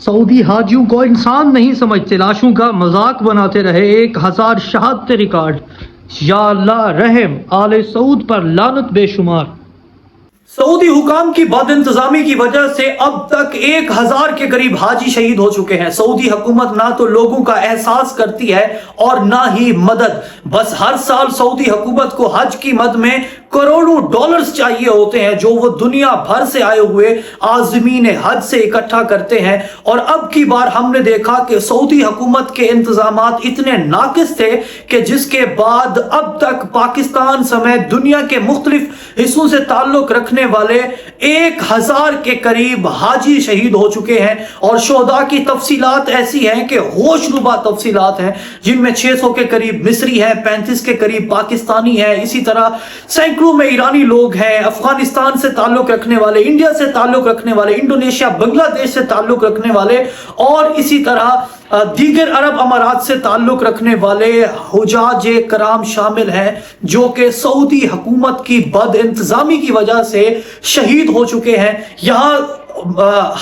سعودی حاجیوں کو انسان نہیں سمجھتے، لاشوں کا مذاق بناتے رہے، 1000 شہادتیں ریکارڈ۔ یا اللہ رحم آل سعود پر لعنت بے شمار۔ سعودی حکام کی بد انتظامی کی وجہ سے اب تک 1000 کے قریب حاجی شہید ہو چکے ہیں۔ سعودی حکومت نہ تو لوگوں کا احساس کرتی ہے اور نہ ہی مدد، بس ہر سال سعودی حکومت کو حج کی مد میں کروڑوں ڈالرز چاہیے ہوتے ہیں جو وہ دنیا بھر سے آئے ہوئے عازمین حج سے اکٹھا کرتے ہیں۔ اور اب کی بار ہم نے دیکھا کہ سعودی حکومت کے انتظامات اتنے ناقص تھے کہ جس کے بعد اب تک پاکستان سمیت دنیا کے مختلف حصوں سے تعلق رکھنے والے 1000 کے قریب حاجی شہید ہو چکے ہیں۔ اور شہداء کی تفصیلات ایسی ہیں کہ ہوش ربا تفصیلات ہیں، جن میں 600 کے قریب مصری ہیں، 35 کے قریب پاکستانی ہیں، اسی طرح سینکڑوں میں ایرانی لوگ ہیں، افغانستان سے تعلق رکھنے والے، انڈیا سے تعلق رکھنے والے، انڈونیشیا بنگلہ دیش سے تعلق رکھنے والے، اور اسی طرح دیگر عرب امارات سے تعلق رکھنے والے حجاج کرام شامل ہیں جو کہ سعودی حکومت کی بد انتظامی کی وجہ سے شہید ہو چکے ہیں۔ یہاں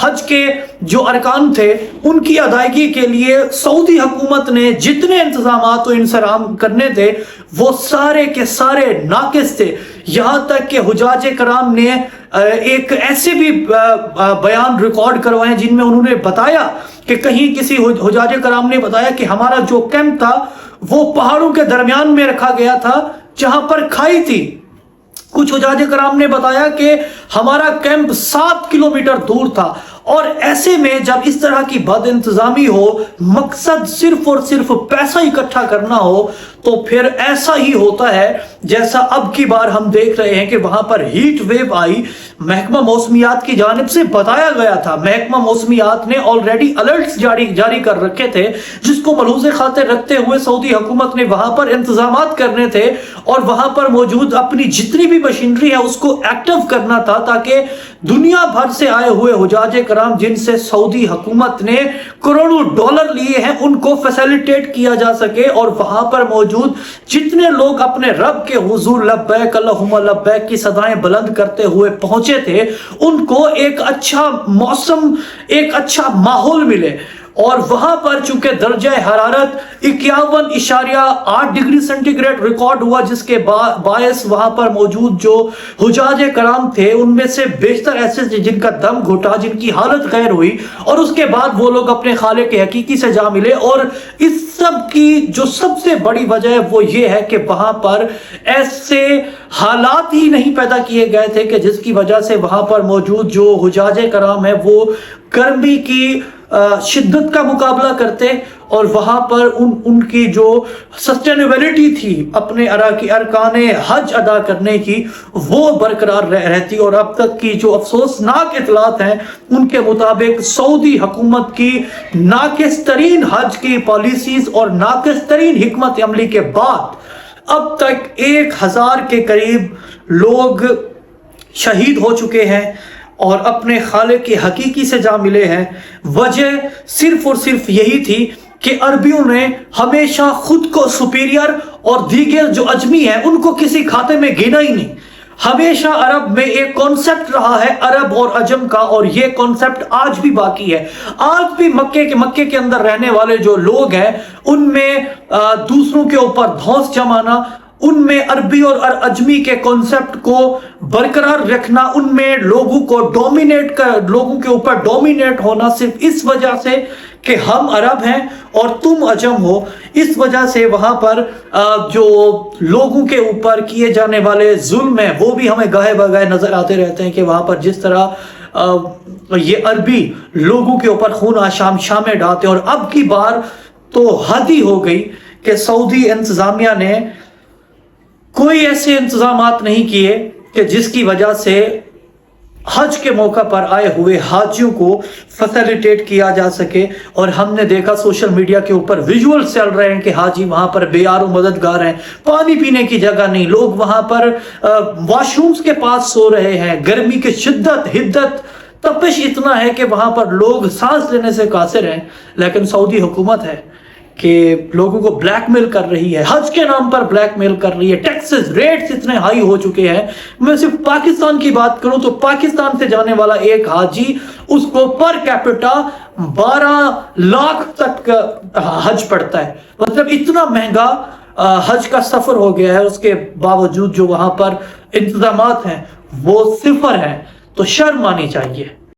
حج کے جو ارکان تھے ان کی ادائیگی کے لیے سعودی حکومت نے جتنے انتظامات و انصرام کرنے تھے وہ سارے کے سارے ناقص تھے۔ یہاں تک کہ حجاج کرام نے ایک ایسے بھی بیان ریکارڈ کروائے جن میں انہوں نے بتایا کہ کہیں کسی حجاج کرام نے بتایا کہ ہمارا جو کیمپ تھا وہ پہاڑوں کے درمیان میں رکھا گیا تھا جہاں پر کھائی تھی۔ کچھ حجاج کرام نے بتایا کہ ہمارا کیمپ 7 کلومیٹر دور تھا۔ اور ایسے میں جب اس طرح کی بد انتظامی ہو، مقصد صرف اور صرف پیسہ اکٹھا کرنا ہو، تو پھر ایسا ہی ہوتا ہے جیسا اب کی بار ہم دیکھ رہے ہیں کہ وہاں پر ہیٹ ویو آئی۔ محکمہ موسمیات کی جانب سے بتایا گیا تھا، محکمہ موسمیات نے آلریڈی الرٹس جاری کر رکھے تھے، جس کو ملحوظ خاطر رکھتے ہوئے سعودی حکومت نے وہاں پر انتظامات کرنے تھے اور وہاں پر موجود اپنی جتنی بھی مشینری ہے اس کو ایکٹیو کرنا تھا تاکہ دنیا بھر سے آئے ہوئے حجاج کرام جن سے سعودی حکومت نے کروڑوں ڈالر لیے ہیں ان کو فیسیلیٹیٹ کیا جا سکے، اور وہاں پر موجود جتنے لوگ اپنے رب کے حضور لبیک اللہم لبیک کی صدائیں بلند کرتے ہوئے پہنچے تھے ان کو ایک اچھا موسم، ایک اچھا ماحول ملے۔ اور وہاں پر چونکہ درجہ حرارت 51.8 ڈگری سینٹی گریڈ ریکارڈ ہوا، جس کے باعث وہاں پر موجود جو حجاج کرام تھے ان میں سے بیشتر ایسے تھے جن کا دم گھٹا، جن کی حالت غیر ہوئی، اور اس کے بعد وہ لوگ اپنے خالق حقیقی سے جا ملے۔ اور اس سب کی جو سب سے بڑی وجہ ہے وہ یہ ہے کہ وہاں پر ایسے حالات ہی نہیں پیدا کیے گئے تھے کہ جس کی وجہ سے وہاں پر موجود جو حجاج کرام ہیں وہ گرمی کی شدت کا مقابلہ کرتے، اور وہاں پر ان کی جو سسٹینیبلٹی تھی اپنے ارکان حج ادا کرنے کی وہ برقرار رہتی۔ اور اب تک کی جو افسوسناک اطلاعات ہیں ان کے مطابق سعودی حکومت کی ناقص ترین حج کی پالیسیز اور ناقص ترین حکمت عملی کے بعد اب تک 1000 کے قریب لوگ شہید ہو چکے ہیں اور اپنے خالق کے حقیقی سے جا ملے ہیں۔ وجہ صرف اور صرف یہی تھی کہ عربیوں نے ہمیشہ خود کو سپیریئر اور دیگر جو اجمی ہیں ان کو کسی کھاتے میں گنا ہی نہیں۔ ہمیشہ عرب میں ایک کانسیپٹ رہا ہے عرب اور عجم کا، اور یہ کانسیپٹ آج بھی باقی ہے۔ آج بھی مکے کے اندر رہنے والے جو لوگ ہیں ان میں دوسروں کے اوپر دھونس جمانا، ان میں عربی اور عجمی کے کانسیپٹ کو برقرار رکھنا، ان میں لوگوں کے اوپر ڈومینیٹ ہونا صرف اس وجہ سے کہ ہم عرب ہیں اور تم عجم ہو۔ اس وجہ سے وہاں پر جو لوگوں کے اوپر کیے جانے والے ظلم ہیں وہ بھی ہمیں گاہے بگاہے نظر آتے رہتے ہیں کہ وہاں پر جس طرح یہ عربی لوگوں کے اوپر خون شامیں ڈالتے ہیں۔ اور اب کی بار تو حد ہی ہو گئی کہ سعودی انتظامیہ نے کوئی ایسے انتظامات نہیں کیے کہ جس کی وجہ سے حج کے موقع پر آئے ہوئے حاجیوں کو فیسیلیٹیٹ کیا جا سکے۔ اور ہم نے دیکھا سوشل میڈیا کے اوپر ویژول چل رہے ہیں کہ حاجی وہاں پر بے یار و مددگار ہیں، پانی پینے کی جگہ نہیں، لوگ وہاں پر واش رومز کے پاس سو رہے ہیں، گرمی کی شدت، حدت، تپش اتنا ہے کہ وہاں پر لوگ سانس لینے سے قاصر ہیں۔ لیکن سعودی حکومت ہے کہ لوگوں کو بلیک میل کر رہی ہے، حج کے نام پر بلیک میل کر رہی ہے، ٹیکسز ریٹس اتنے ہائی ہو چکے ہیں. میں صرف پاکستان کی بات کروں تو پاکستان سے جانے والا ایک حاجی اس کو پر کیپٹا 12 لاکھ تک حج پڑتا ہے. مطلب اتنا مہنگا حج کا سفر ہو گیا ہے. اس کے باوجود جو وہاں پر انتظامات ہیں وہ صفر ہیں. تو شرم آنی چاہیے.